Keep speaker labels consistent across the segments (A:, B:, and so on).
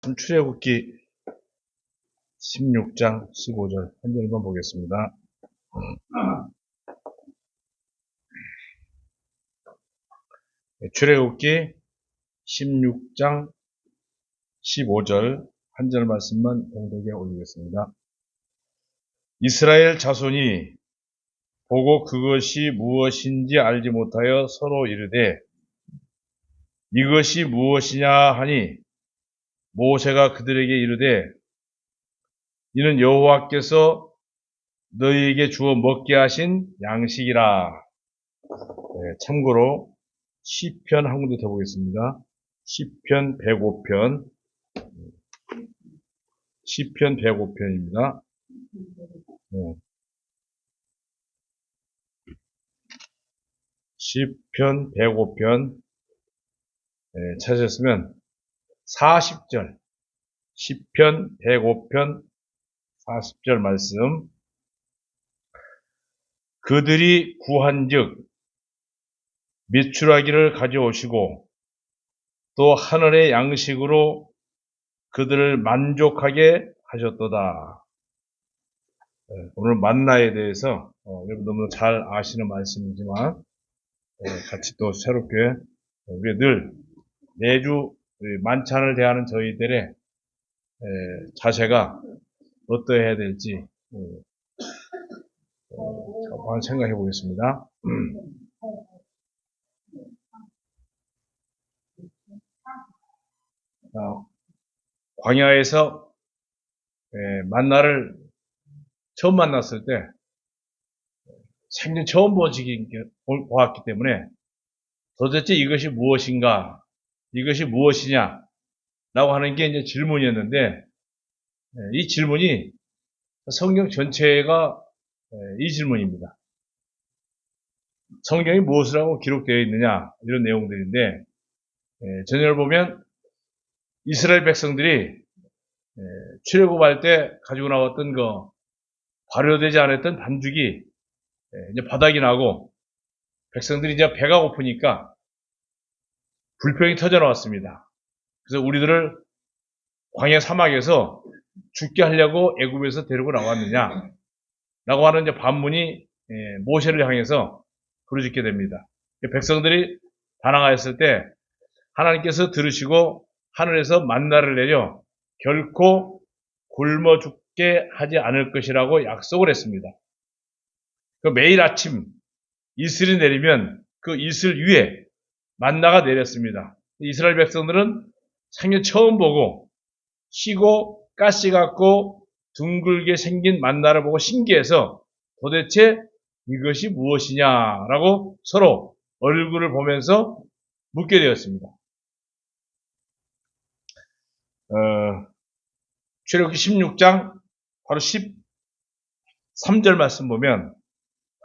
A: 출애굽기 16장 15절 한 절만 보겠습니다. 출애굽기 16장 15절 한 절 말씀만 공독에 올리겠습니다. 이스라엘 자손이 보고 그것이 무엇인지 알지 못하여 서로 이르되 이것이 무엇이냐 하니 모세가 그들에게 이르되 이는 여호와께서 너희에게 주어 먹게 하신 양식이라. 참고로 시편 한 군데 더 보겠습니다. 시편 105편. 시편 105편입니다. 시편 105편 찾으셨으면 40절. 시편 105편 40절 말씀. 그들이 구한즉 메추라기를 가져오시고 또 하늘의 양식으로 그들을 만족하게 하셨도다. 오늘 만나에 대해서 여러분 너무 잘 아시는 말씀이지만 같이 또 새롭게 우리 늘 매주 만찬을 대하는 저희들의 자세가 어떠해야 될지 한번 생각해 보겠습니다. 광야에서 만나를 처음 만났을 때 생전 처음 보았기 때문에 도대체 이것이 무엇인가, 이것이 무엇이냐 라고 하는 게 이제 질문이었는데 이 질문이 성경 전체가 이 질문입니다. 성경이 무엇을 하고 기록되어 있느냐 이런 내용들인데 전체를 보면 이스라엘 백성들이 출애굽할 때 가지고 나왔던 발효되지 않았던 반죽이 이제 바닥이 나고 백성들이 이제 배가 고프니까 불평이 터져 나왔습니다. 그래서 우리들을 광야 사막에서 죽게 하려고 애굽에서 데리고 나왔느냐 라고 하는 이제 반문이 모세를 향해서 부르짖게 됩니다. 백성들이 반항하였을 때 하나님께서 들으시고 하늘에서 만나를 내려 결코 굶어 죽게 하지 않을 것이라고 약속을 했습니다. 매일 아침 이슬이 내리면 그 이슬 위에 만나가 내렸습니다. 이스라엘 백성들은 생애 처음 보고 시고 가시 같고 둥글게 생긴 만나를 보고 신기해서 도대체 이것이 무엇이냐라고 서로 얼굴을 보면서 묻게 되었습니다. 출애굽기 16장 바로 13절 말씀 보면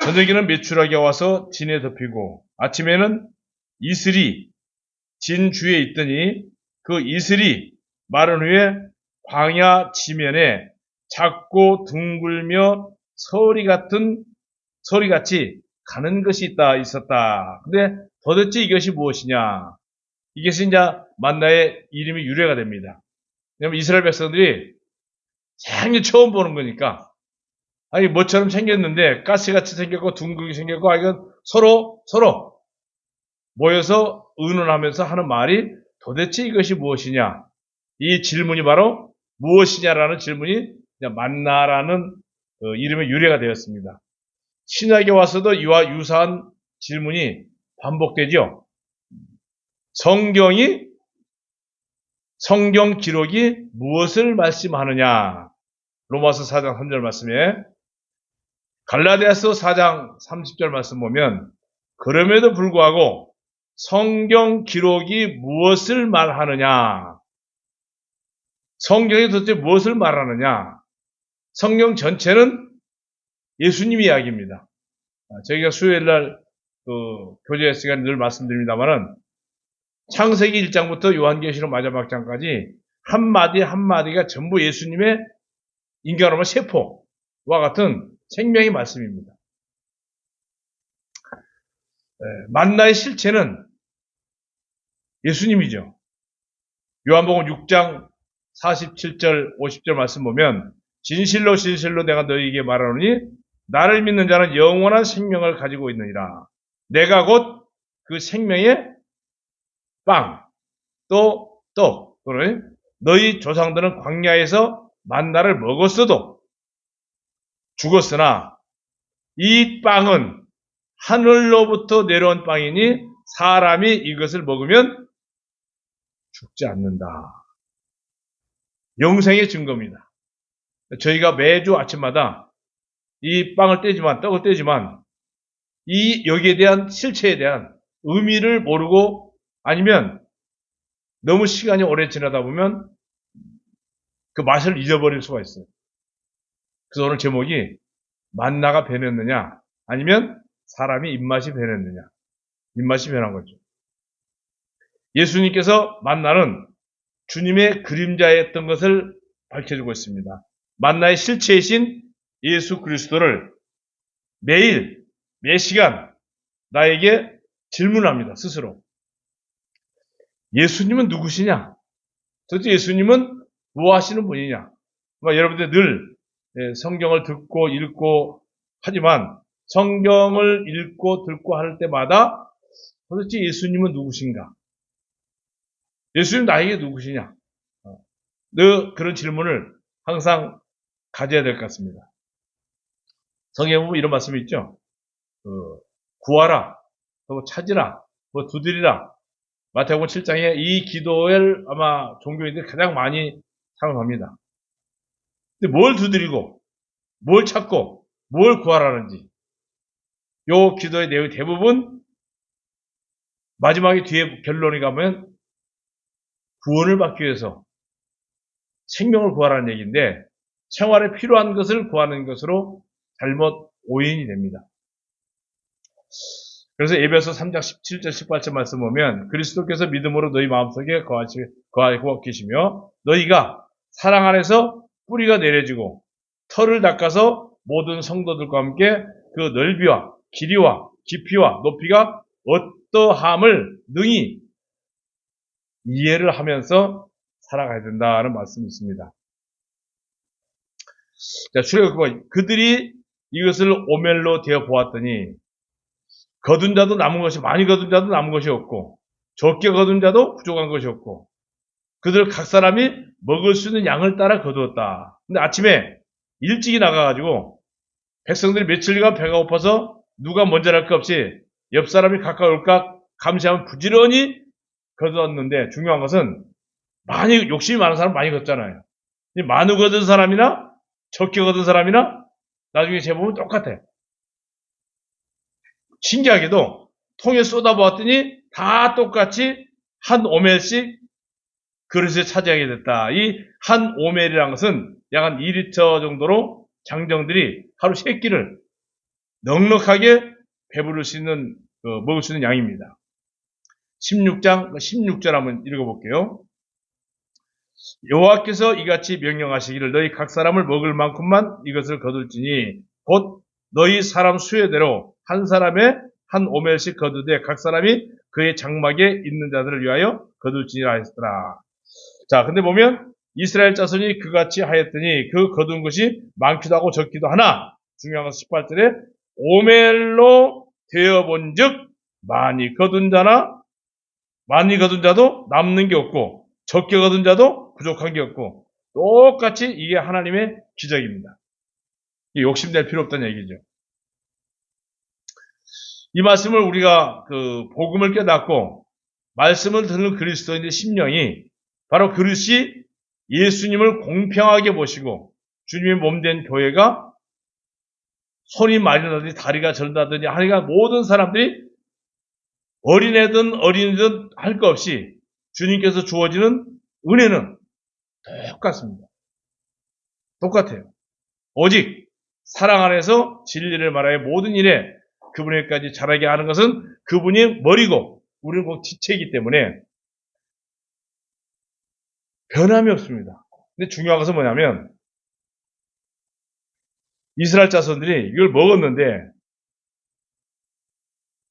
A: 저녁에는 메추라기가 와서 진에 덮이고 아침에는 이슬이 진 주에 있더니 그 이슬이 마른 후에 광야 지면에 작고 둥글며 서리같이 가는 것이 있었다. 근데 도대체 이것이 무엇이냐? 이것이 이제 만나의 이름이 유래가 됩니다. 왜냐면 이스라엘 백성들이 생전 처음 보는 거니까 아니 뭐처럼 생겼는데 가시같이 생겼고 둥글게 생겼고 이건 서로 모여서 의논하면서 하는 말이 도대체 이것이 무엇이냐? 이 질문이 바로 무엇이냐라는 질문이 만나라는 이름의 유래가 되었습니다. 신약에 와서도 이와 유사한 질문이 반복되죠. 성경 기록이 무엇을 말씀하느냐? 로마서 4장 3절 말씀에 갈라디아서 4장 30절 말씀 보면 그럼에도 불구하고 성경 기록이 무엇을 말하느냐? 성경이 도대체 무엇을 말하느냐? 성경 전체는 예수님 이야기입니다. 저희가 수요일날 교제 시간에 늘 말씀드립니다만은 창세기 1장부터 요한계시록 마지막 장까지 한마디 한마디가 전부 예수님의 인간으로 세포와 같은 생명의 말씀입니다. 만나의 실체는 예수님이죠. 요한복음 6장 47절, 50절 말씀 보면 진실로 진실로 내가 너희에게 말하노니 나를 믿는 자는 영원한 생명을 가지고 있느니라. 내가 곧 그 생명의 빵, 또 떡, 또는 너희 조상들은 광야에서 만나를 먹었어도 죽었으나 이 빵은 하늘로부터 내려온 빵이니 사람이 이것을 먹으면 죽지 않는다. 영생의 증거입니다. 저희가 매주 아침마다 이 빵을 떼지만, 떡을 떼지만 여기에 대한 실체에 대한 의미를 모르고 아니면 너무 시간이 오래 지나다 보면 그 맛을 잊어버릴 수가 있어요. 그래서 오늘 제목이 만나가 변했느냐 아니면 사람이 입맛이 변했느냐. 입맛이 변한 거죠. 예수님께서 만나는 주님의 그림자였던 것을 밝혀주고 있습니다. 만나의 실체이신 예수 그리스도를 매일, 매 시간 나에게 질문합니다. 스스로. 예수님은 누구시냐? 도대체 예수님은 뭐 하시는 분이냐? 여러분들 늘 성경을 듣고 읽고 하지만 성경을 읽고 듣고 할 때마다 도대체 예수님은 누구신가? 예수님 나에게 누구시냐? 그런 질문을 항상 가져야 될 것 같습니다. 성경에 보면 이런 말씀이 있죠. 구하라, 찾으라, 두드리라. 마태복음 7장에 이 기도를 아마 종교인들이 가장 많이 사용합니다. 근데 뭘 두드리고, 뭘 찾고, 뭘 구하라는지. 요 기도의 내용이 대부분 마지막에 뒤에 결론이 가면 구원을 받기 위해서 생명을 구하라는 얘기인데 생활에 필요한 것을 구하는 것으로 잘못 오인이 됩니다. 그래서 에베소 3장 17절 18절 말씀 보면 그리스도께서 믿음으로 너희 마음속에 거하고 계시며 너희가 사랑 안에서 뿌리가 내려지고 털을 닦아서 모든 성도들과 함께 그 넓이와 길이와 깊이와 높이가 어떠함을 능히 이해를 하면서 살아가야 된다는 말씀이 있습니다. 자, 출애굽 그들이 이것을 오멜로 되어 보았더니 거둔 자도 남은 것이 많이 거둔 자도 남은 것이 없고 적게 거둔 자도 부족한 것이 없고 그들 각 사람이 먹을 수 있는 양을 따라 거두었다. 근데 아침에 일찍이 나가가지고 백성들이 며칠간 배가 고파서 누가 먼저 할 것 없이 옆 사람이 가까이 올까 감시하면 부지런히 거두었는데 중요한 것은 많이 욕심이 많은 사람 많이 걷잖아요. 많이 거둔 사람이나 적게 거둔 사람이나 나중에 재보면 똑같아요. 신기하게도 통에 쏟아보았더니 다 똑같이 한 오멜씩 그릇에 차지하게 됐다. 이 한 오멜이라는 것은 약 한 2리터 정도로 장정들이 하루 3끼를 넉넉하게 배부를 수 있는 먹을 수 있는 양입니다. 16장 16절 한번 읽어볼게요. 여호와께서 이같이 명령하시기를 너희 각 사람을 먹을 만큼만 이것을 거둘지니 곧 너희 사람 수요대로 한 사람의 한 오멜씩 거두되 각 사람이 그의 장막에 있는 자들을 위하여 거둘지니라 했더라. 자, 근데 보면 이스라엘 자손이 그같이 하였더니 그 거둔 것이 많기도 하고 적기도 하나 중요한 것은 18절에 오멜로 되어본 즉 많이 거둔 자도 남는 게 없고 적게 거둔 자도 부족한 게 없고 똑같이 이게 하나님의 기적입니다. 욕심낼 필요 없다는 얘기죠. 이 말씀을 우리가 복음을 깨닫고 말씀을 듣는 그리스도인의 심령이 바로 그릇이 예수님을 공평하게 보시고 주님의 몸된 교회가 손이 마련하든지 다리가 절다든지 하니까 모든 사람들이 어린애든 어린이든 할 것 없이 주님께서 주어지는 은혜는 똑같습니다. 똑같아요. 오직 사랑 안에서 진리를 말하여 모든 일에 그분에게까지 자라게 하는 것은 그분이 머리고 우리는 곧 지체이기 때문에 변함이 없습니다. 근데 중요한 것은 뭐냐면 이스라엘 자손들이 이걸 먹었는데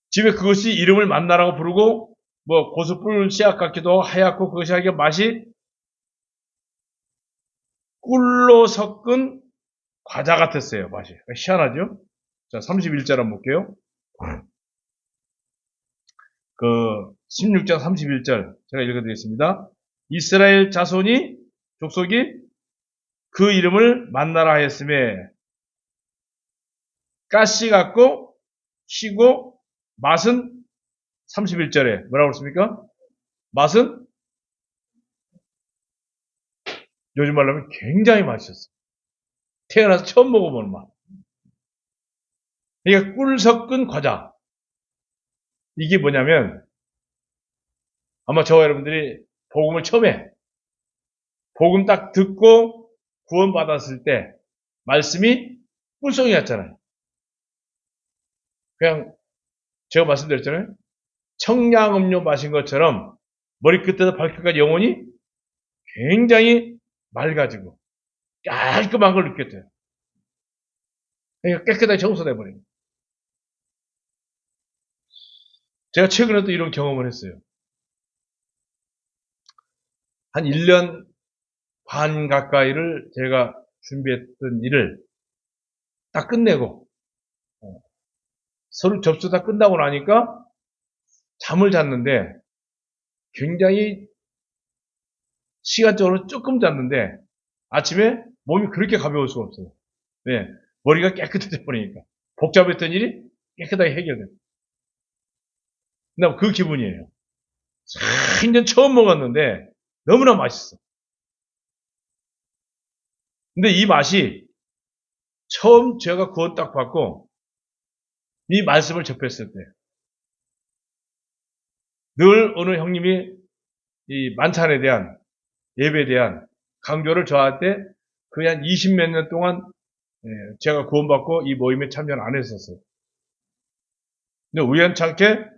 A: 집에 그것이 이름을 만나라고 부르고 고수뿔 씨앗 같기도 하얗고 그것이 하기에 맛이 꿀로 섞은 과자 같았어요, 맛이. 희한하죠? 자, 31절 한번 볼게요. 그 16장 31절 제가 읽어드리겠습니다. 이스라엘 자손이 족속이 그 이름을 만나라 하였음에 가시 같고 시고 맛은 31절에 뭐라고 그랬습니까? 맛은 요즘 말로 하면 굉장히 맛있었어요. 태어나서 처음 먹어보는 맛. 그러니까 꿀 섞은 과자. 이게 뭐냐면 아마 저와 여러분들이 복음을 처음에 복음 딱 듣고 구원받았을 때 말씀이 꿀송이 같잖아요. 그냥 제가 말씀드렸잖아요. 청량음료 마신 것처럼 머리끝에서 발끝까지 영혼이 굉장히 맑아지고 깔끔한 걸 느꼈어요. 그러니까 깨끗하게 청소돼버려요. 제가 최근에도 이런 경험을 했어요. 한 1년 반 가까이를 제가 준비했던 일을 딱 끝내고 서류 접수 다 끝나고 나니까 잠을 잤는데 굉장히 시간적으로 조금 잤는데 아침에 몸이 그렇게 가벼울 수가 없어요. 네, 머리가 깨끗해져 버리니까 복잡했던 일이 깨끗하게 해결돼요. 그 기분이에요. 4년 처음 먹었는데 너무나 맛있어. 근데 이 맛이 처음 제가 구원 딱 받고 이 말씀을 접했을 때 늘 어느 형님이 이 만찬에 대한 예배에 대한 강조를 저한테 거의 한 20몇 년 동안 제가 구원받고 이 모임에 참여를 안 했었어요. 근데 우연찮게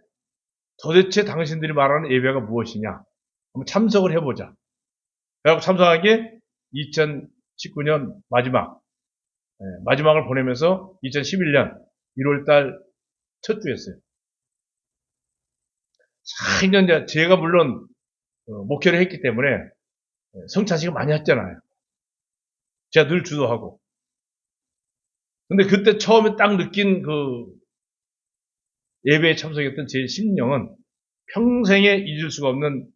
A: 도대체 당신들이 말하는 예배가 무엇이냐? 한번 참석을 해보자. 그래서 참석한 게 2019년 마지막을 보내면서 2011년 1월달 첫 주였어요. 4년 제가 물론 목회를 했기 때문에 성찬식을 많이 했잖아요. 제가 늘 주도하고. 근데 그때 처음에 딱 느낀 그 예배에 참석했던 제 심령은 평생에 잊을 수가 없는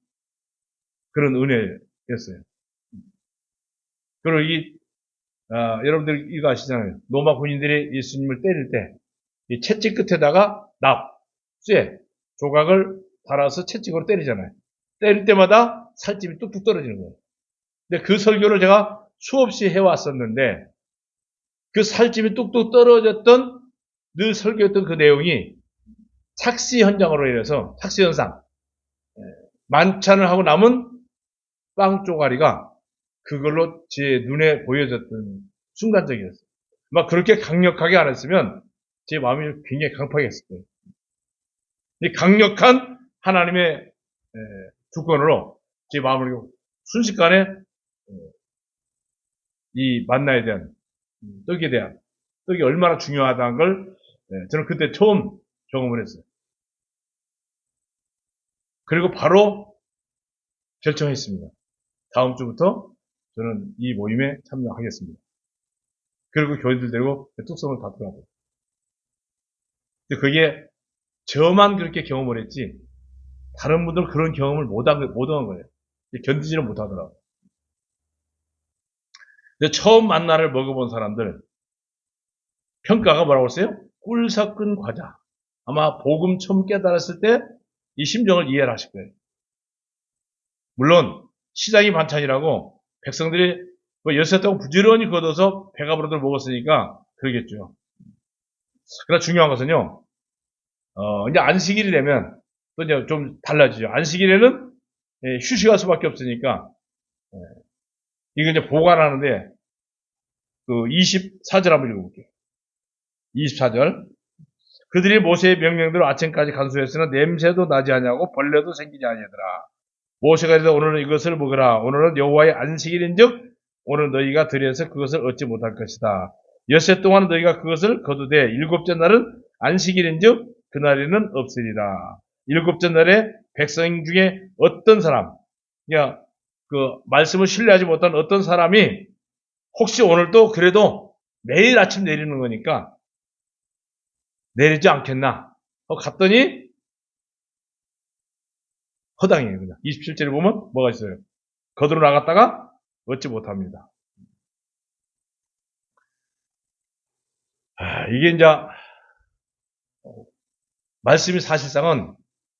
A: 그런 은혜였어요. 그리고 여러분들 이거 아시잖아요. 로마 군인들이 예수님을 때릴 때, 이 채찍 끝에다가 쇠, 조각을 달아서 채찍으로 때리잖아요. 때릴 때마다 살집이 뚝뚝 떨어지는 거예요. 근데 그 설교를 제가 수없이 해왔었는데, 그 살집이 뚝뚝 떨어졌던, 늘 설교했던 그 내용이 착시 현상으로 인해서, 착시 현상, 만찬을 하고 남은 빵 쪼가리가 그걸로 제 눈에 보여졌던 순간적이었어요. 막 그렇게 강력하게 안 했으면 제 마음이 굉장히 강팍했을 거예요. 이 강력한 하나님의 주권으로 제 마음을 순식간에 이 만나에 대한 떡이 얼마나 중요하다는 걸 저는 그때 처음 경험을 했어요. 그리고 바로 결정했습니다. 다음 주부터 저는 이 모임에 참여하겠습니다. 그리고 교인들 되고 뚝성을 받더라고요. 근데 그게 저만 그렇게 경험을 했지 다른 분들은 그런 경험을 못한 거예요. 견디지는 못하더라고요. 근데 처음 만나를 먹어본 사람들 평가가 뭐라고 했어요? 꿀 섞은 과자. 아마 복음 처음 깨달았을 때 이 심정을 이해를 하실 거예요. 물론 시장이 반찬이라고 백성들이 엿새 동안 부지런히 걷어서 배가 부르도록 먹었으니까 그러겠죠. 그러나 중요한 것은요. 이제 안식일이 되면 또 이제 좀 달라지죠. 안식일에는 휴식할 수밖에 없으니까 이거 이제 보관하는데 그 24절 한번 읽어볼게요. 24절. 그들이 모세의 명령대로 아침까지 간수했으나 냄새도 나지 아니하고 벌레도 생기지 아니하더라. 모세가 이르되 오늘은 이것을 먹으라. 오늘은 여호와의 안식일인즉 오늘 너희가 들여서 그것을 얻지 못할 것이다. 엿새 동안 너희가 그것을 거두되 일곱째 날은 안식일인즉 그날에는 없으리라. 일곱째 날에 백성 중에 어떤 사람, 그러니까 그 말씀을 신뢰하지 못한 어떤 사람이 혹시 오늘도 그래도 매일 아침 내리는 거니까 내리지 않겠나? 갔더니 허당이에요. 그냥 27절에 보면 뭐가 있어요? 거들어 나갔다가 얻지 못합니다. 이게 이제 말씀이 사실상은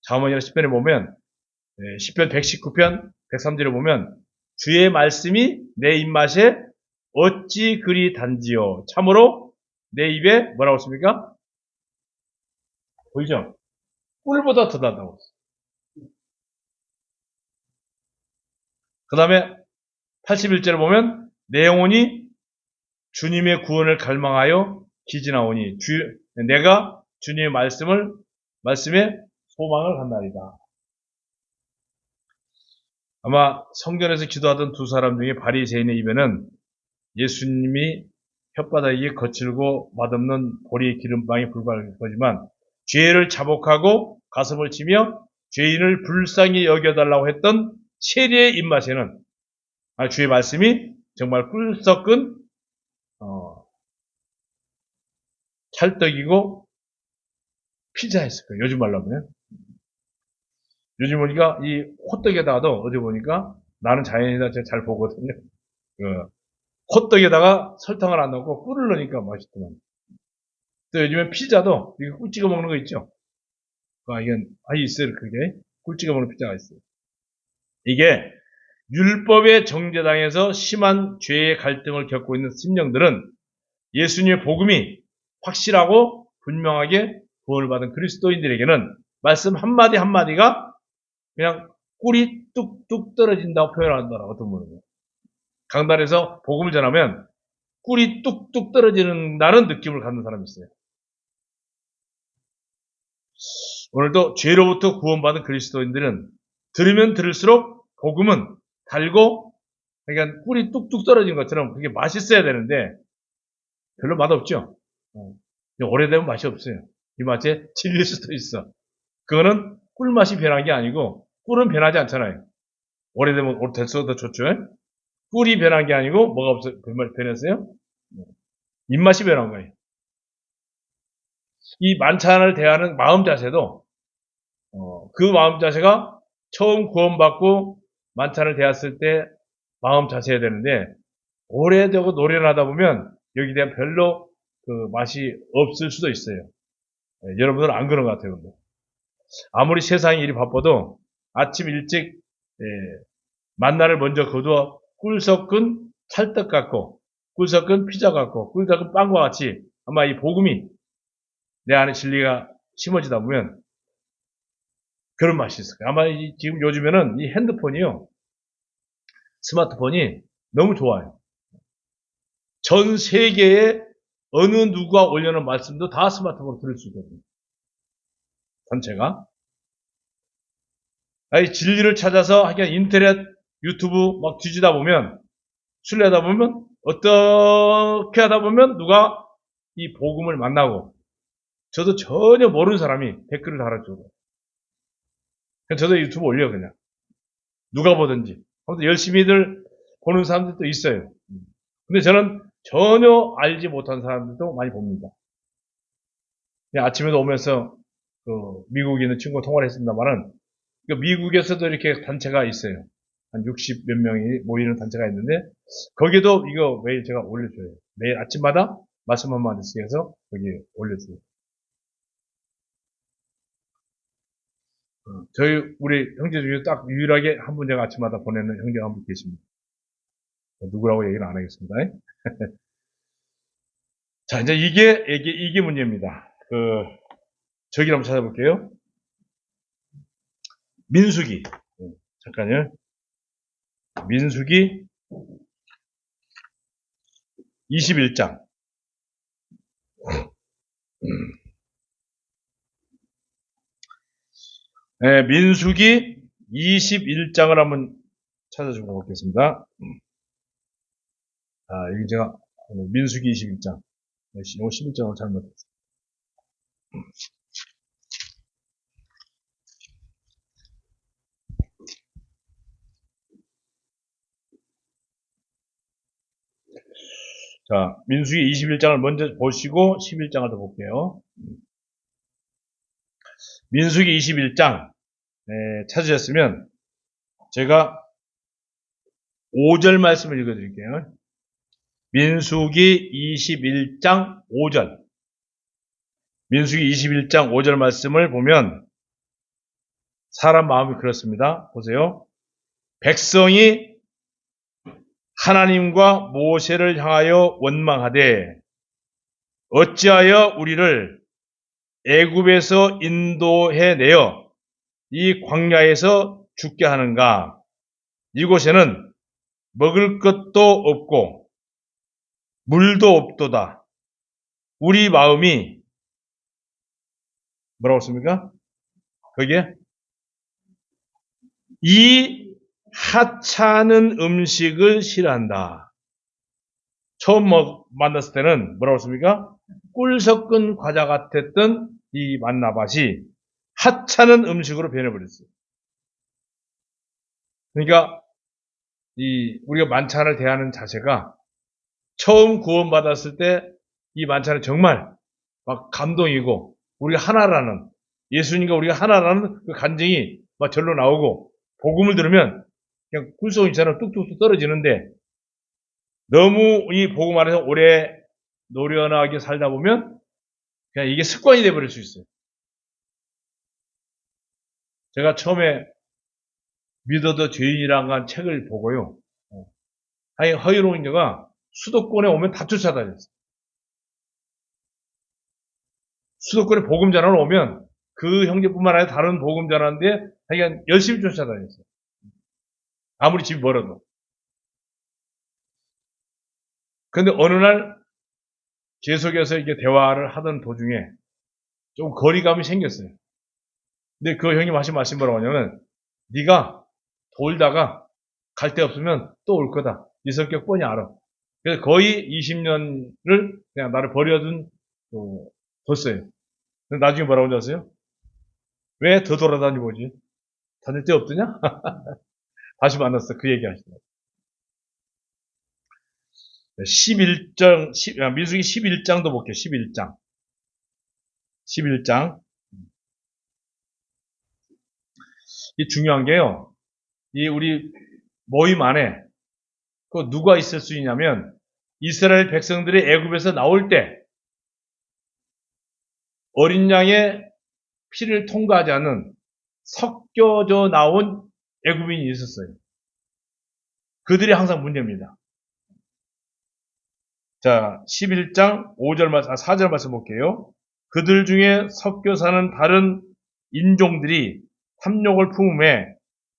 A: 잠언이나 시편에 보면 10편 119편 103절에 보면 주의 말씀이 내 입맛에 어찌 그리 단지요. 참으로 내 입에 뭐라고 했습니까? 보이죠? 꿀보다 더 단다고 했어요. 그 다음에 81절에 보면 내 영혼이 주님의 구원을 갈망하여 기진하오니 내가 주님의 말씀에 소망을 갖나이다. 아마 성전에서 기도하던 두 사람 중에 바리새인의 입에는 예수님이 혓바닥이 거칠고 맛없는 보리 기름빵이 불과할 거지만 죄를 자복하고 가슴을 치며 죄인을 불쌍히 여겨달라고 했던 세리의 입맛에는 주의 말씀이 정말 꿀 섞은 찰떡이고 피자였을 거예요. 요즘 말로 하면. 요즘 보니까 이 호떡에다가도 어디 보니까 나는 자연이다 제가 잘 보거든요. 호떡에다가 설탕을 안 넣고 꿀을 넣으니까 맛있더만. 또 요즘엔 피자도 이거 꿀 찍어 먹는 거 있죠. 이건 있어요. 그게 꿀 찍어 먹는 피자가 있어요. 이게 율법의 정죄당에서 심한 죄의 갈등을 겪고 있는 심령들은 예수님의 복음이 확실하고 분명하게 구원을 받은 그리스도인들에게는 말씀 한마디 한마디가 그냥 꿀이 뚝뚝 떨어진다고 표현한다라고 어떤 분은 강단에서 복음을 전하면 꿀이 뚝뚝 떨어지는다는 느낌을 갖는 사람이 있어요. 오늘도 죄로부터 구원받은 그리스도인들은 들으면 들을수록 복음은 달고 그러니까 꿀이 뚝뚝 떨어진 것처럼 그게 맛있어야 되는데 별로 맛없죠. 오래되면 맛이 없어요. 이 맛에 질릴 수도 있어. 그거는 꿀맛이 변한 게 아니고 꿀은 변하지 않잖아요. 오래되면 됐어도 더 좋죠. 꿀이 변한 게 아니고 뭐가 변했어요? 입맛이 변한 거예요. 이 만찬을 대하는 마음 자세도 그 마음 자세가 처음 구원받고 만찬을 대했을 때 마음 자세야 되는데 오래되고 노련하다 보면 여기에 대한 별로 그 맛이 없을 수도 있어요. 여러분들은 안 그런 것 같아요. 근데. 아무리 세상이 일이 바빠도 아침 일찍 만나를 먼저 거두어 꿀 섞은 찰떡 같고 꿀 섞은 피자 같고 꿀 섞은 빵과 같이 아마 이 복음이 내 안에 진리가 심어지다 보면 그런 맛이 있을 거예요. 아마 지금 요즘에는 이 핸드폰이요. 스마트폰이 너무 좋아요. 전 세계에 어느 누가 올려놓은 말씀도 다 스마트폰으로 들을 수 있거든요. 전체가. 진리를 찾아서 하여간 인터넷, 유튜브 막 뒤지다 보면 순례하다 보면 어떻게 하다 보면 누가 이 복음을 만나고 저도 전혀 모르는 사람이 댓글을 달아주고 저도 유튜브 올려 그냥 누가 보든지 아무튼 열심히들 보는 사람들도 있어요. 근데 저는 전혀 알지 못한 사람들도 많이 봅니다. 아침에도 오면서 미국에 있는 친구와 통화를 했습니다만은 미국에서도 이렇게 단체가 있어요. 한 60 몇 명이 모이는 단체가 있는데 거기도 이거 매일 제가 올려줘요. 매일 아침마다 말씀 한마디씩 해서 거기 올려줘요. 우리 형제 중에 딱 유일하게 한 분 제가 아침마다 보내는 형제가 한 분 계십니다. 누구라고 얘기는 안 하겠습니다. 자, 이제 이게 문제입니다. 저기 한번 찾아볼게요. 민수기. 잠깐요. 민수기 21장. 네, 민수기 21장을 한번 찾아주고 보겠습니다. 여기 제가 민수기 21장. 11장을 잘못했어요. 자, 민수기 21장을 먼저 보시고 11장을 더 볼게요. 민수기 21장 찾으셨으면 제가 5절 말씀을 읽어드릴게요. 민수기 21장 5절. 민수기 21장 5절 말씀을 보면 사람 마음이 그렇습니다. 보세요. 백성이 하나님과 모세를 향하여 원망하되 어찌하여 우리를 애굽에서 인도해내어 이 광야에서 죽게 하는가? 이곳에는 먹을 것도 없고 물도 없도다. 우리 마음이 뭐라고 씁니까? 거기에 이 하찮은 음식을 싫어한다. 처음 만났을 때는 뭐라고 씁니까? 꿀 섞은 과자 같았던 이 만나밭이 하찮은 음식으로 변해버렸어요. 그러니까 우리가 만찬을 대하는 자세가 처음 구원받았을 때 이 만찬은 정말 막 감동이고 우리가 하나라는 예수님과 우리가 하나라는 그 간증이 막 절로 나오고 복음을 들으면 그냥 꿀송이처럼 뚝뚝뚝 떨어지는데 너무 이 복음 안에서 오래 노련하게 살다 보면 그냥 이게 습관이 돼버릴 수 있어요. 제가 처음에 믿어도 죄인이라는 책을 보고요. 아니 허이로운 자가 수도권에 오면 다 쫓아다녔어요. 수도권에 복음 전하러 오면 그 형제뿐만 아니라 다른 복음 전하는데 자기가 열심히 쫓아다녔어요. 아무리 집이 멀어도. 근데 어느 날 계속해서 이렇게 대화를 하던 도중에 좀 거리감이 생겼어요. 근데 그 형님 하신 말씀 뭐라고 하냐면 네가 돌다가 갈 데 없으면 또 올 거다. 네 성격 뻔히 알아. 그래서 거의 20년을 그냥 나를 뒀어요. 근데 나중에 뭐라고 하지 아세요? 왜 더 돌아다니고 오지? 다닐 데 없더냐? 다시 만났어. 그 얘기 하시더라고요. 11장, 민수기 11장도 볼게요. 11장. 11장. 이 중요한 게요. 이 우리 모임 안에 그 누가 있을 수 있냐면 이스라엘 백성들이 애굽에서 나올 때 어린 양의 피를 통과하지 않은 섞여져 나온 애굽인이 있었어요. 그들이 항상 문제입니다. 자, 11장 5절 말씀, 4절 말씀 볼게요. 그들 중에 섞여 사는 다른 인종들이 탐욕을 품음에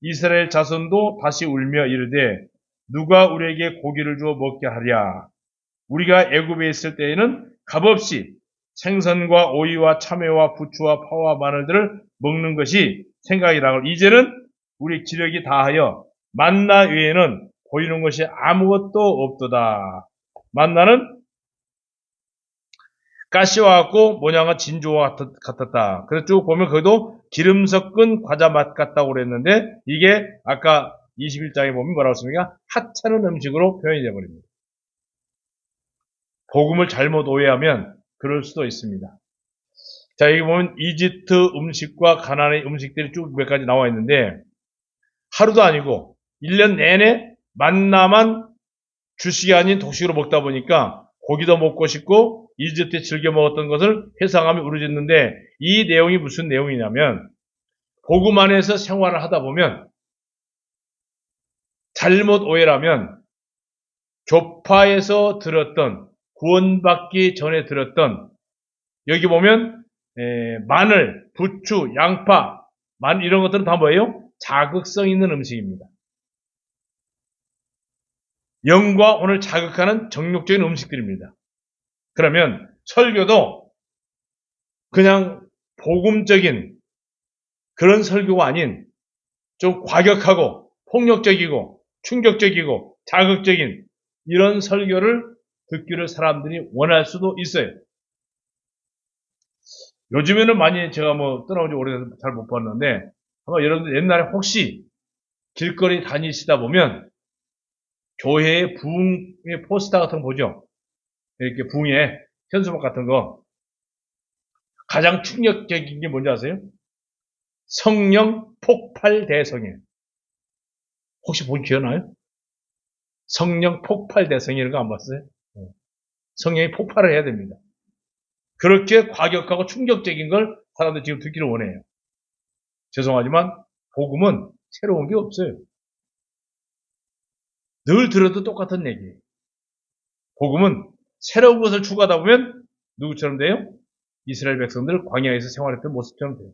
A: 이스라엘 자손도 다시 울며 이르되 누가 우리에게 고기를 주어 먹게 하랴. 우리가 애굽에 있을 때에는 값없이 생선과 오이와 참외와 부추와 파와 마늘들을 먹는 것이 생각이라고. 이제는 우리 기력이 다하여 만나 외에는 보이는 것이 아무것도 없도다. 만나는 가시와 같고 모양은 진주와 같았다. 그래서 쭉 보면 거기도 기름 섞은 과자 맛 같다고 그랬는데 이게 아까 21장에 보면 뭐라고 했습니까? 하찮은 음식으로 표현이 되어버립니다. 복음을 잘못 오해하면 그럴 수도 있습니다. 자, 여기 보면 이집트 음식과 가나안의 음식들이 쭉 몇 가지 나와 있는데 하루도 아니고 1년 내내 만나만 주식이 아닌 독식으로 먹다 보니까 고기도 먹고 싶고 이집트에 즐겨 먹었던 것을 회상하며 우러졌는데 이 내용이 무슨 내용이냐면 복음 안에서 생활을 하다 보면 잘못 오해라면 교파에서 들었던 구원받기 전에 들었던 여기 보면 마늘, 부추, 양파, 이런 것들은 다 뭐예요? 자극성 있는 음식입니다. 영과 오늘 자극하는 정욕적인 음식들입니다. 그러면 설교도 그냥 복음적인 그런 설교가 아닌 좀 과격하고 폭력적이고 충격적이고 자극적인 이런 설교를 듣기를 사람들이 원할 수도 있어요. 요즘에는 많이 제가 떠나온 지 오래돼서 잘 못 봤는데 아마 여러분들 옛날에 혹시 길거리 다니시다 보면 교회의 부흥의 포스터 같은 거 보죠? 이렇게 붕에 현수막 같은 거 가장 충격적인 게 뭔지 아세요? 성령 폭발 대성회. 혹시 본 기억나요? 성령 폭발 대성회 이런 거 안 봤어요? 성령이 폭발을 해야 됩니다. 그렇게 과격하고 충격적인 걸 사람들이 지금 듣기를 원해요. 죄송하지만 복음은 새로운 게 없어요. 늘 들어도 똑같은 얘기예요. 복음은 새로운 것을 추구하다 보면 누구처럼 돼요? 이스라엘 백성들 광야에서 생활했던 모습처럼 돼요.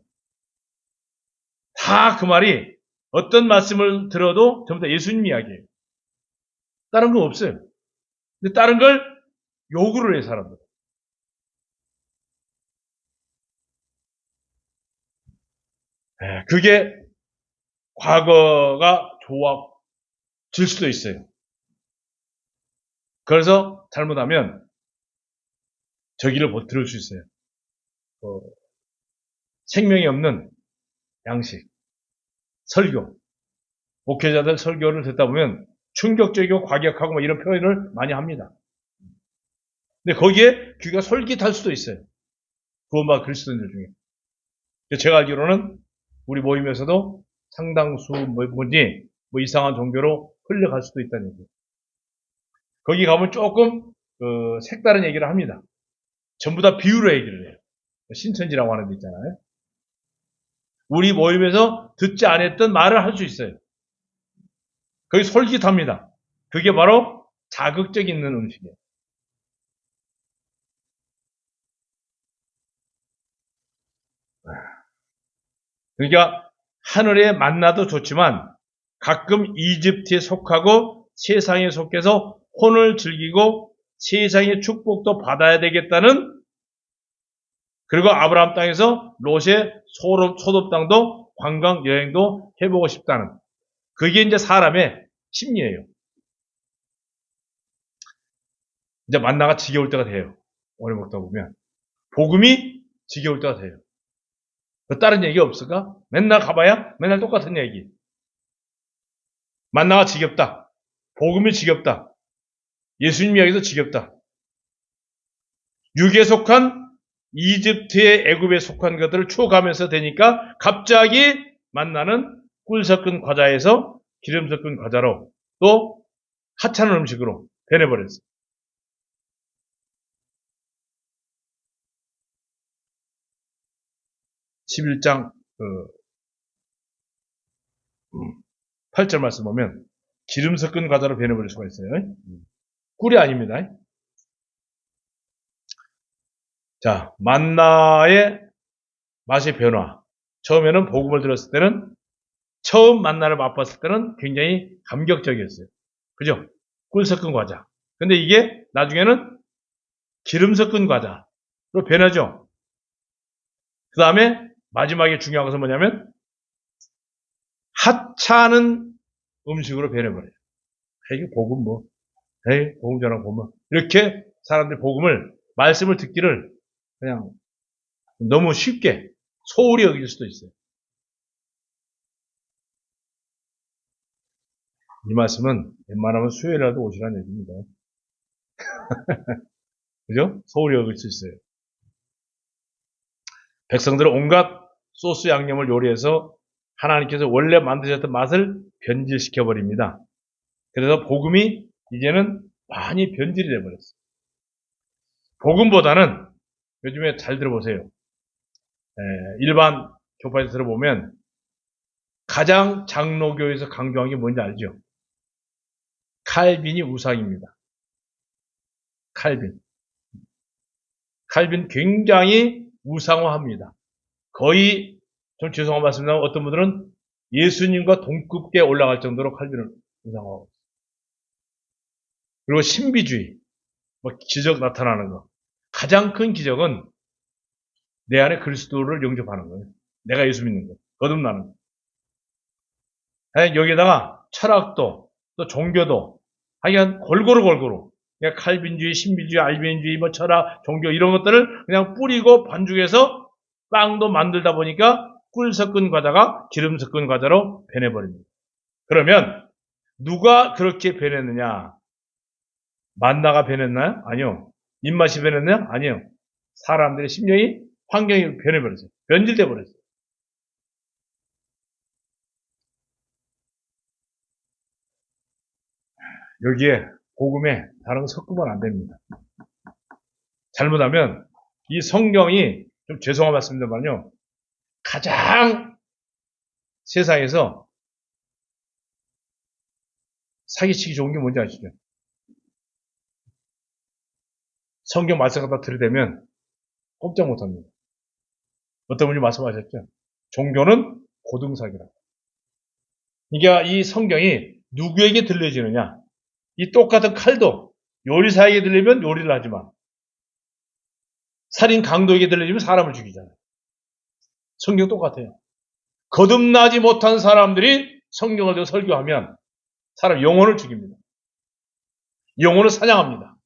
A: 다 그 말이 어떤 말씀을 들어도 전부 다 예수님 이야기예요. 다른 거 없어요. 근데 다른 걸 요구를 해요, 사람들. 그게 과거가 좋아질 수도 있어요. 그래서 잘못하면 저기를 못 들을 수 있어요. 생명이 없는 양식, 설교, 목회자들 설교를 듣다 보면 충격적이고 과격하고 뭐 이런 표현을 많이 합니다. 근데 거기에 귀가 솔깃할 수도 있어요. 구원받은 그리스도인들 중에. 제가 알기로는 우리 모임에서도 상당수 분이 뭐 이상한 종교로 흘러갈 수도 있다는 얘기예요. 거기 가면 조금 색다른 얘기를 합니다. 전부 다 비유로 얘기를 해요. 신천지라고 하는 데 있잖아요. 우리 모임에서 듣지 않았던 말을 할 수 있어요. 거기 솔깃합니다. 그게 바로 자극적 있는 음식이에요. 그러니까 하늘의 만나도 좋지만 가끔 이집트에 속하고 세상에 속해서 혼을 즐기고 세상의 축복도 받아야 되겠다는, 그리고 아브라함 땅에서 롯의 소돔 땅도 관광 여행도 해보고 싶다는, 그게 이제 사람의 심리예요. 이제 만나가 지겨울 때가 돼요. 오래 먹다 보면 복음이 지겨울 때가 돼요. 다른 얘기 없을까? 맨날 가봐야 맨날 똑같은 얘기. 만나가 지겹다. 복음이 지겹다. 예수님 이야기도 지겹다. 육에 속한 이집트의 애굽에 속한 것들을 추억하면서 되니까 갑자기 만나는 꿀 섞은 과자에서 기름 섞은 과자로 또 하찮은 음식으로 변해버렸어요. 11장 8절 말씀 보면 기름 섞은 과자로 변해버릴 수가 있어요. 꿀이 아닙니다. 자, 만나의 맛의 변화. 처음에는 복음을 들었을 때는, 처음 만나를 맛봤을 때는 굉장히 감격적이었어요. 그죠? 꿀 섞은 과자. 근데 이게 나중에는 기름 섞은 과자로 변하죠. 그 다음에 마지막에 중요한 것은 뭐냐면 하찮은 음식으로 변해버려요. 이게 복음 뭐, 복음 전하고 보면 이렇게 사람들이 복음을, 말씀을 듣기를 그냥 너무 쉽게 소홀히 여길 수도 있어요. 이 말씀은 웬만하면 수요일이라도 오시라는 얘기입니다. 그죠? 소홀히 여길 수 있어요. 백성들은 온갖 소스 양념을 요리해서 하나님께서 원래 만드셨던 맛을 변질시켜 버립니다. 그래서 복음이 이제는 많이 변질이 돼버렸어요. 복음보다는, 요즘에 잘 들어보세요. 일반 교파에서 들어보면 가장 장로교에서 강조한 게 뭔지 알죠? 칼빈이 우상입니다. 칼빈 굉장히 우상화합니다. 거의, 좀 죄송한 말씀이지만 어떤 분들은 예수님과 동급계에 올라갈 정도로 칼빈을 우상화하고 있어요. 그리고 신비주의, 뭐 기적 나타나는 거. 가장 큰 기적은 내 안에 그리스도를 영접하는 거예요. 내가 예수 믿는 거. 거듭나는 거. 여기다가 철학도, 또 종교도, 하여간 골고루. 그러니까 칼빈주의, 신비주의, 알비인주의, 뭐 철학, 종교 이런 것들을 그냥 뿌리고 반죽해서 빵도 만들다 보니까 꿀 섞은 과자가 기름 섞은 과자로 변해버립니다. 그러면 누가 그렇게 변했느냐? 만나가 변했나요? 아니요. 입맛이 변했나요? 아니요. 사람들의 심령이 환경이 변해버렸어요. 변질돼 버렸어요. 여기에 복음에 다른 거 섞으면 안 됩니다. 잘못하면 이 성경이 좀 죄송한 말씀입니다만요. 가장 세상에서 사기치기 좋은 게 뭔지 아시죠? 성경 말씀 갖다 들이대면 꼼짝 못합니다. 어떤 분이 말씀하셨죠? 종교는 고등사기라고. 그러니까 이 성경이 누구에게 들려지느냐? 이 똑같은 칼도 요리사에게 들리면 요리를 하지만 살인 강도에게 들려지면 사람을 죽이잖아요. 성경 똑같아요. 거듭나지 못한 사람들이 성경을 들어 설교하면 사람 영혼을 죽입니다. 영혼을 사냥합니다.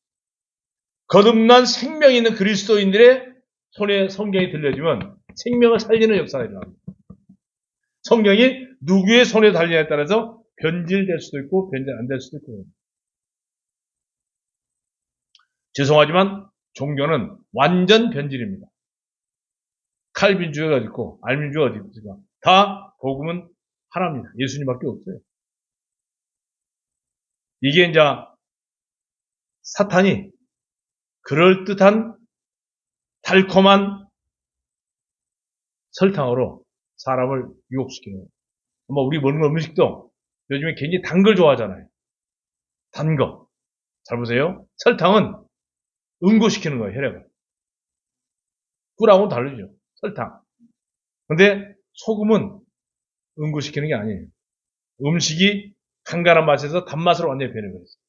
A: 거듭난 생명이 있는 그리스도인들의 손에 성경이 들려지면 생명을 살리는 역사가 일어납니다. 성경이 누구의 손에 달리냐에 따라서 변질될 수도 있고 변질 안 될 수도 있고. 죄송하지만 종교는 완전 변질입니다. 칼빈주의가 어디 있고 알민주의가 어디 있습니까? 다 복음은 하나입니다. 예수님밖에 없어요. 이게 이제 사탄이 그럴듯한 달콤한 설탕으로 사람을 유혹시키는 거예요. 우리 먹는 음식도 요즘에 굉장히 단 걸 좋아하잖아요. 단 거. 잘 보세요. 설탕은 응고시키는 거예요, 혈액을. 꿀하고는 다르죠. 설탕. 근데 소금은 응고시키는 게 아니에요. 음식이 간간한 맛에서 단맛으로 완전히 변해버렸어요.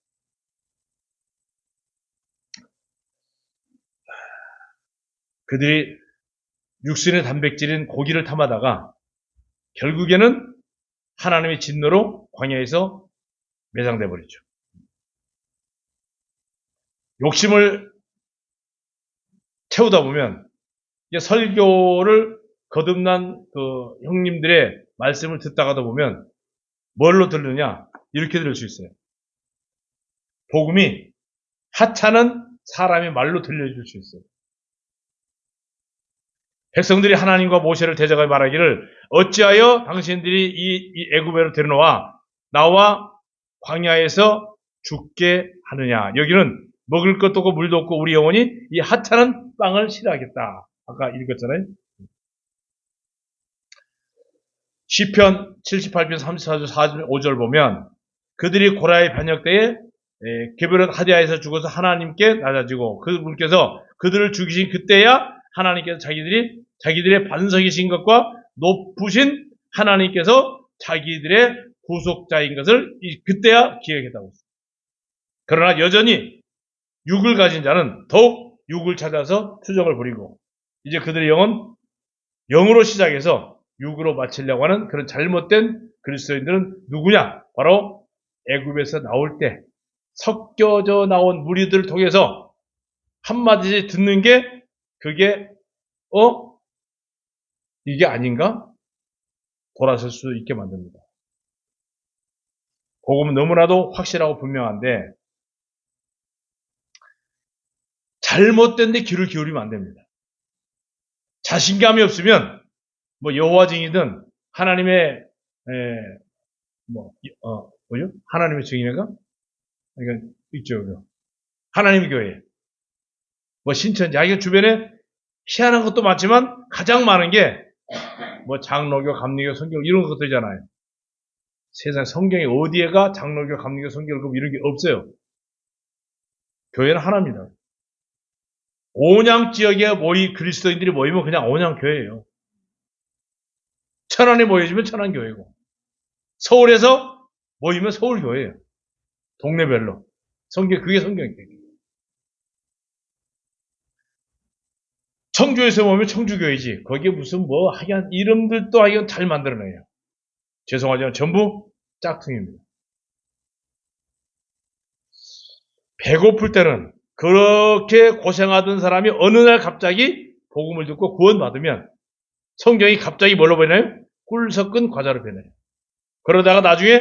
A: 그들이 육신의 단백질인 고기를 탐하다가 결국에는 하나님의 진노로 광야에서 매장돼 버리죠. 욕심을 채우다 보면 이제 설교를 거듭난 그 형님들의 말씀을 듣다가도 보면 뭘로 들느냐? 이렇게 들을 수 있어요. 복음이 하찮은 사람의 말로 들려줄 수 있어요. 백성들이 하나님과 모세를 대적하여 말하기를 어찌하여 당신들이 이 애굽에로 데려놓아 나와 광야에서 죽게 하느냐. 여기는 먹을 것도 없고 물도 없고 우리 영혼이 이 하찮은 빵을 싫어하겠다. 아까 읽었잖아요. 시편 78편 34절 4절 5절 보면 그들이 고라의 반역 때에 게베롯 하디아에서 죽어서 하나님께 낮아지고 그분께서 그들을 죽이신 그때야 하나님께서 자기들의 반석이신 것과 높으신 하나님께서 자기들의 구속자인 것을 그때야 기억했다고 했습니다. 그러나 여전히 육을 가진 자는 더욱 육을 찾아서 투정을 부리고 이제 그들의 영은 영으로 시작해서 육으로 마치려고 하는 그런 잘못된 그리스도인들은 누구냐? 바로 애굽에서 나올 때 섞여져 나온 무리들을 통해서 한마디씩 듣는 게 그게 이게 아닌가? 돌아설 수 있게 만듭니다. 복음은 너무나도 확실하고 분명한데 잘못된 데 귀를 기울이면 안 됩니다. 자신감이 없으면 여호와 증이든 하나님의 뭐죠? 하나님의 증인회가 이건 있죠. 하나님의 교회. 신천지. 이게 주변에 희한한 것도 많지만 가장 많은 게 장로교, 감리교, 선교 이런 것들이잖아요. 세상 성경에 어디에가 장로교, 감리교, 선교교 이런 게 없어요. 교회는 하나입니다. 온양 지역에 그리스도인들이 모이면 그냥 온양 교회예요. 천안에 모여지면 천안 교회고 서울에서 모이면 서울 교회예요. 동네별로. 그게 성경이에요. 청주에서 보면 청주교회지. 거기에 무슨 하여간 이름들도 하여간 잘 만들어내요. 죄송하지만 전부 짝퉁입니다. 배고플 때는 그렇게 고생하던 사람이 어느 날 갑자기 복음을 듣고 구원받으면 성경이 갑자기 뭘로 변해요? 꿀 섞은 과자로 변해요. 그러다가 나중에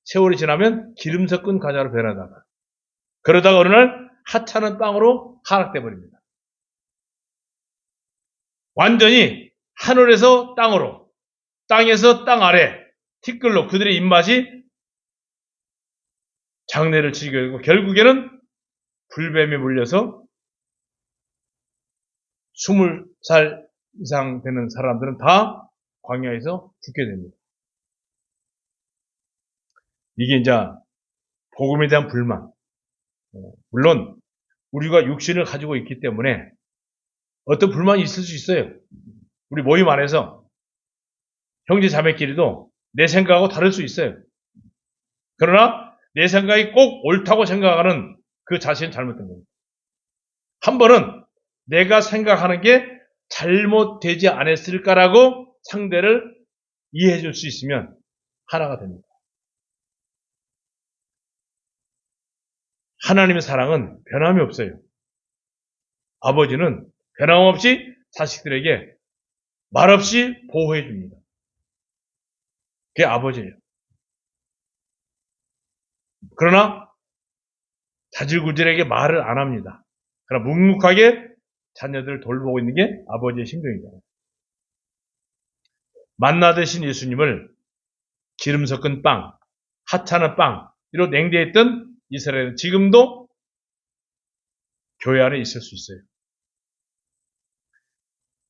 A: 세월이 지나면 기름 섞은 과자로 변하다가 그러다가 어느 날 하찮은 땅으로 하락돼 버립니다. 완전히 하늘에서 땅으로, 땅에서 땅 아래, 티끌로 그들의 입맛이 장래를 치게 되고 결국에는 불뱀에 물려서 20살 이상 되는 사람들은 다 광야에서 죽게 됩니다. 이게 이제 복음에 대한 불만. 물론 우리가 육신을 가지고 있기 때문에 어떤 불만이 있을 수 있어요. 우리 모임 안에서 형제 자매끼리도 내 생각하고 다를 수 있어요. 그러나 내 생각이 꼭 옳다고 생각하는 그 자신은 잘못된 겁니다. 한 번은 내가 생각하는 게 잘못되지 않았을까라고 상대를 이해해 줄 수 있으면 하나가 됩니다. 하나님의 사랑은 변함이 없어요. 아버지는 변함없이 자식들에게 말없이 보호해 줍니다. 그게 아버지예요. 그러나 자질구질에게 말을 안 합니다. 그러나 묵묵하게 자녀들을 돌보고 있는 게 아버지의 심정이잖아요. 만나 되신 예수님을 기름 섞은 빵, 하찮은 빵으로 냉대했던 이스라엘은 지금도 교회 안에 있을 수 있어요.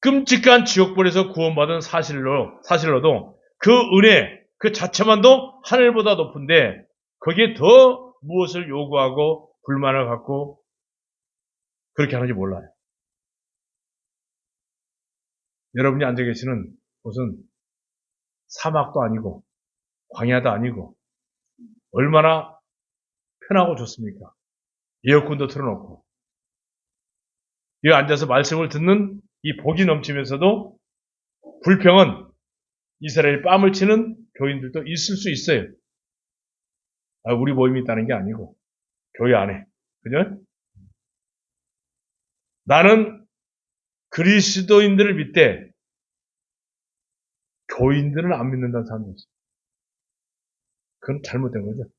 A: 끔찍한 지옥불에서 구원받은 사실로도 그 은혜, 그 자체만도 하늘보다 높은데 거기에 더 무엇을 요구하고 불만을 갖고 그렇게 하는지 몰라요. 여러분이 앉아 계시는 곳은 사막도 아니고 광야도 아니고 얼마나 편하고 좋습니까? 에어컨도 틀어놓고 여기 앉아서 말씀을 듣는 이 복이 넘치면서도 불평은 이스라엘 뺨을 치는 교인들도 있을 수 있어요. 우리 모임이 있다는 게 아니고 교회 안에. 그죠? 나는 그리스도인들을 믿되 교인들은 안 믿는다는 사람이 있어요. 그건 잘못된 거죠.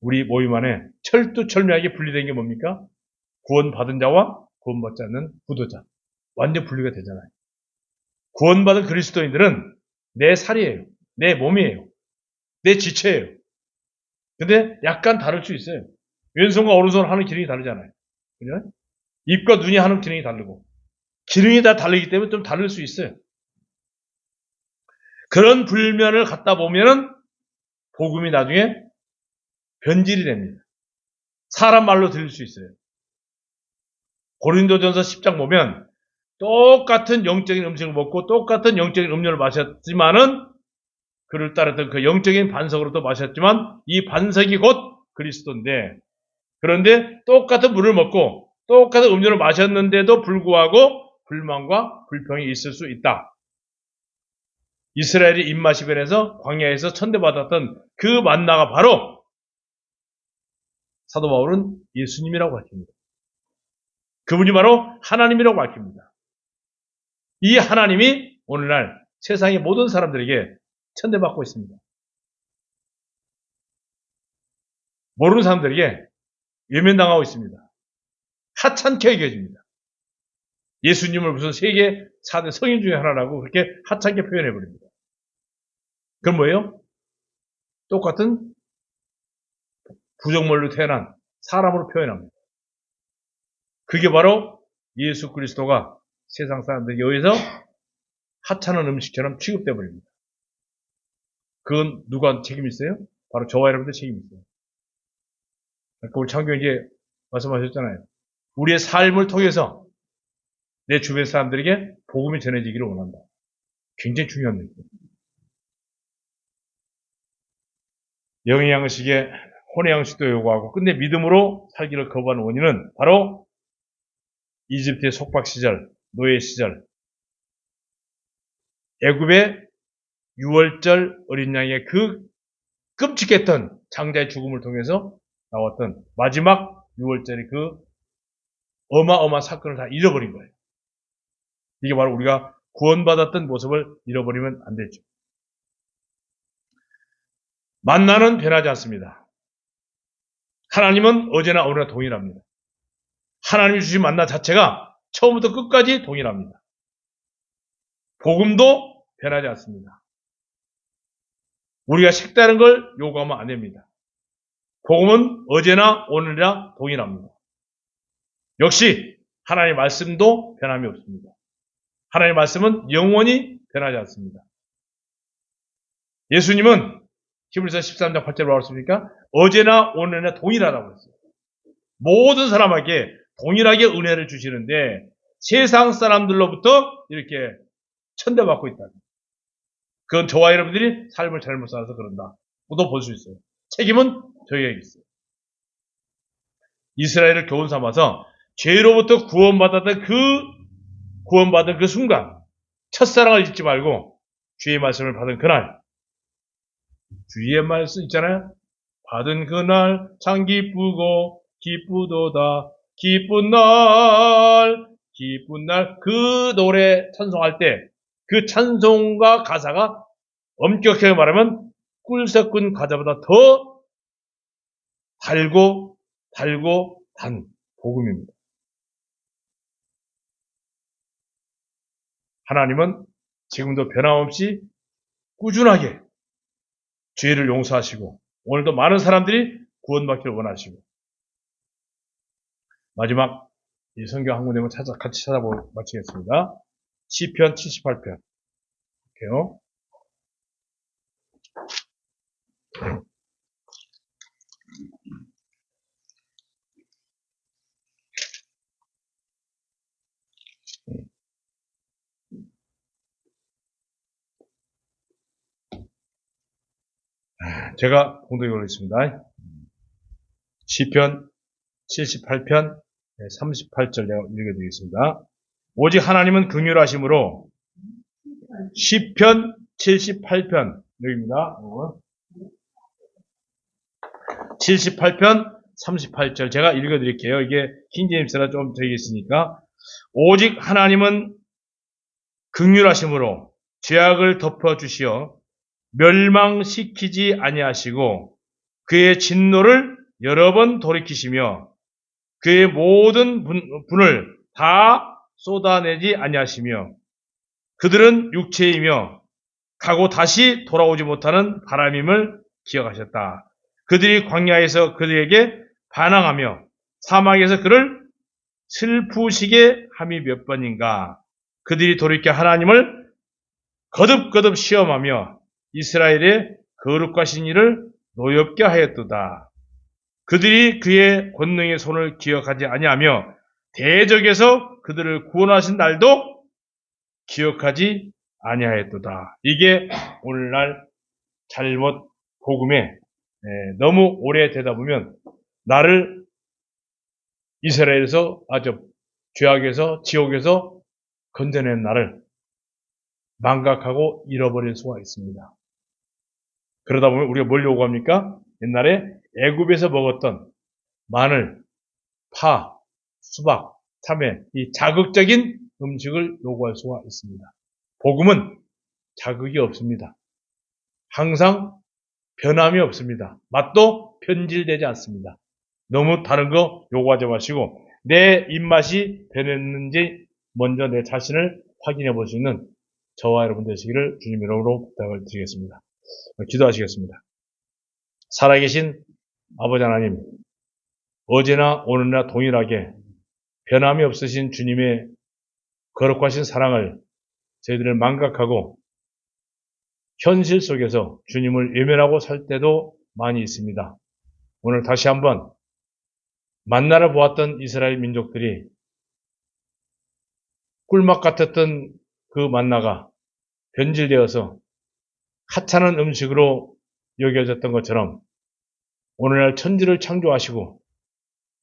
A: 우리 모임 안에 철두철미하게 분리된 게 뭡니까? 구원받은 자와 구원받지 않는 부도자. 완전 분리가 되잖아요. 구원받은 그리스도인들은 내 살이에요. 내 몸이에요. 내 지체예요. 근데 약간 다를 수 있어요. 왼손과 오른손 하는 기능이 다르잖아요. 그죠? 입과 눈이 하는 기능이 다르고. 기능이 다 다르기 때문에 좀 다를 수 있어요. 그런 불면을 갖다 보면은 복음이 나중에 변질이 됩니다. 사람 말로 들릴 수 있어요. 고린도전서 10장 보면 똑같은 영적인 음식을 먹고 똑같은 영적인 음료를 마셨지만은 그를 따랐던 그 영적인 반석으로도 마셨지만 이 반석이 곧 그리스도인데 그런데 똑같은 물을 먹고 똑같은 음료를 마셨는데도 불구하고 불만과 불평이 있을 수 있다. 이스라엘이 입맛이 변해서 광야에서 천대받았던 그 만나가 바로 사도 바울은 예수님이라고 밝힙니다. 그분이 바로 하나님이라고 밝힙니다. 이 하나님이 오늘날 세상의 모든 사람들에게 천대받고 있습니다. 모르는 사람들에게 외면당하고 있습니다. 하찮게 여겨집니다. 예수님을 무슨 세계 4대 성인 중에 하나라고 그렇게 하찮게 표현해버립니다. 그건 뭐예요? 똑같은 부정물로 태어난 사람으로 표현합니다. 그게 바로 예수 그리스도가 세상 사람들에게 의해서 하찮은 음식처럼 취급되어 버립니다. 그건 누가 책임이 있어요? 바로 저와 여러분들 책임이 있어요. 아까 우리 창교님이 말씀하셨잖아요. 우리의 삶을 통해서 내 주변 사람들에게 복음이 전해지기를 원한다. 굉장히 중요한 얘기예요. 영의 양식에 혼의 양식도 요구하고 끝내 믿음으로 살기를 거부하는 원인은 바로 이집트의 속박 시절, 노예 시절, 애굽의 유월절 어린 양의 그 끔찍했던 장자의 죽음을 통해서 나왔던 마지막 유월절의 그 어마어마한 사건을 다 잃어버린 거예요. 이게 바로 우리가 구원받았던 모습을 잃어버리면 안 되죠. 만나는 변하지 않습니다. 하나님은 어제나 오늘나 동일합니다. 하나님이 주신 만나 자체가 처음부터 끝까지 동일합니다. 복음도 변하지 않습니다. 우리가 색다른 걸 요구하면 안 됩니다. 복음은 어제나 오늘이나 동일합니다. 역시 하나님의 말씀도 변함이 없습니다. 하나님의 말씀은 영원히 변하지 않습니다. 예수님은 히브리서 13장 8절에 뭐라고 했습니까? 어제나 오늘이나 동일하다고 했어요. 모든 사람에게 동일하게 은혜를 주시는데 세상 사람들로부터 이렇게 천대받고 있다. 그건 저와 여러분들이 삶을 잘못 살아서 그런다. 또 볼 수 있어요. 책임은 저희에게 있어요. 이스라엘을 교훈 삼아서 죄로부터 구원받은 그 순간 첫사랑을 잊지 말고 주의 말씀을 받은 그날 주의 말씀 있잖아요. 받은 그날 참 기쁘고 기쁘도다 기쁜 날 그 노래 찬송할 때 그 찬송과 가사가 엄격하게 말하면 꿀 섞은 과자보다 더 달고 단 복음입니다. 하나님은 지금도 변함없이 꾸준하게 죄를 용서하시고 오늘도 많은 사람들이 구원받기를 원하시고 마지막 이 성경 한 군데만 같이 찾아보고 마치겠습니다. 시편 78편 볼게요. 제가 공동에 올리겠습니다. 시편 78편 38절 내가 읽어드리겠습니다. 오직 하나님은 긍휼하심으로 시편 78편 여기입니다. 78편 38절 제가 읽어드릴게요. 이게 킹제임스라 좀 되겠으니까 오직 하나님은 긍휼하심으로 죄악을 덮어주시어 멸망시키지 아니하시고 그의 진노를 여러 번 돌이키시며 그의 모든 분을 다 쏟아내지 아니하시며 그들은 육체이며 가고 다시 돌아오지 못하는 바람임을 기억하셨다. 그들이 광야에서 그들에게 반항하며 사막에서 그를 슬프시게 함이 몇 번인가. 그들이 돌이켜 하나님을 거듭거듭 시험하며 이스라엘의 거룩하신 일을 노엽게 하였도다. 그들이 그의 권능의 손을 기억하지 아니하며 대적에서 그들을 구원하신 날도 기억하지 아니하였도다. 이게 오늘날 잘못 복음에 너무 오래 되다 보면 나를 이스라엘에서 죄악에서 지옥에서 건져낸 나를 망각하고 잃어버릴 수가 있습니다. 그러다 보면 우리가 뭘 요구합니까? 옛날에 애굽에서 먹었던 마늘, 파, 수박, 참외 이 자극적인 음식을 요구할 수가 있습니다. 복음은 자극이 없습니다. 항상 변함이 없습니다. 맛도 변질되지 않습니다. 너무 다른 거 요구하지 마시고 내 입맛이 변했는지 먼저 내 자신을 확인해 볼 수 있는 저와 여러분 되시기를 주님 이름으로 부탁을 드리겠습니다. 기도하시겠습니다. 살아계신 아버지 하나님, 어제나 오늘나 동일하게 변함이 없으신 주님의 거룩하신 사랑을 저희들을 망각하고 현실 속에서 주님을 외면하고 살 때도 많이 있습니다. 오늘 다시 한번 만나를 보았던 이스라엘 민족들이 꿀맛 같았던 그 만나가 변질되어서 하찮은 음식으로 여겨졌던 것처럼 오늘날 천지를 창조하시고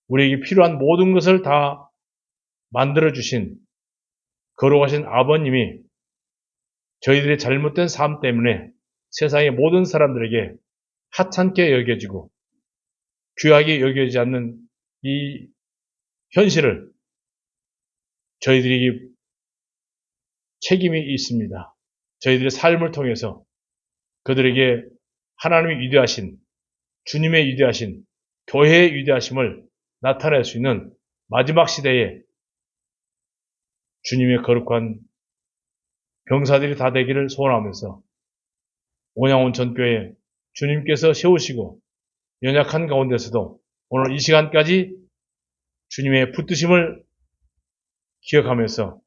A: 우리에게 필요한 모든 것을 다 만들어주신 거룩하신 아버님이 저희들의 잘못된 삶 때문에 세상의 모든 사람들에게 하찮게 여겨지고 귀하게 여겨지지 않는 이 현실을 저희들에게 책임이 있습니다. 저희들의 삶을 통해서 그들에게 하나님의 위대하신 주님의 위대하신 교회의 위대하심을 나타낼 수 있는 마지막 시대에 주님의 거룩한 병사들이 다 되기를 소원하면서 온양온천교회 주님께서 세우시고 연약한 가운데서도 오늘 이 시간까지 주님의 붙드심을 기억하면서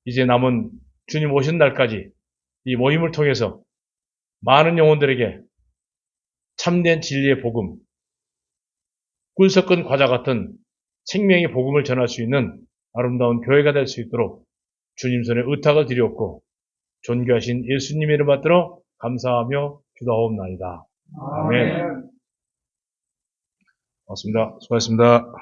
A: 이제 남은 주님 오신 날까지 이 모임을 통해서 많은 영혼들에게 참된 진리의 복음, 꿀 섞은 과자 같은 생명의 복음을 전할 수 있는 아름다운 교회가 될 수 있도록 주님 손에 의탁을 드렸고 존귀하신 예수님의 이름 받들어 감사하며 기도하옵나이다. 아멘. 고맙습니다. 수고하셨습니다.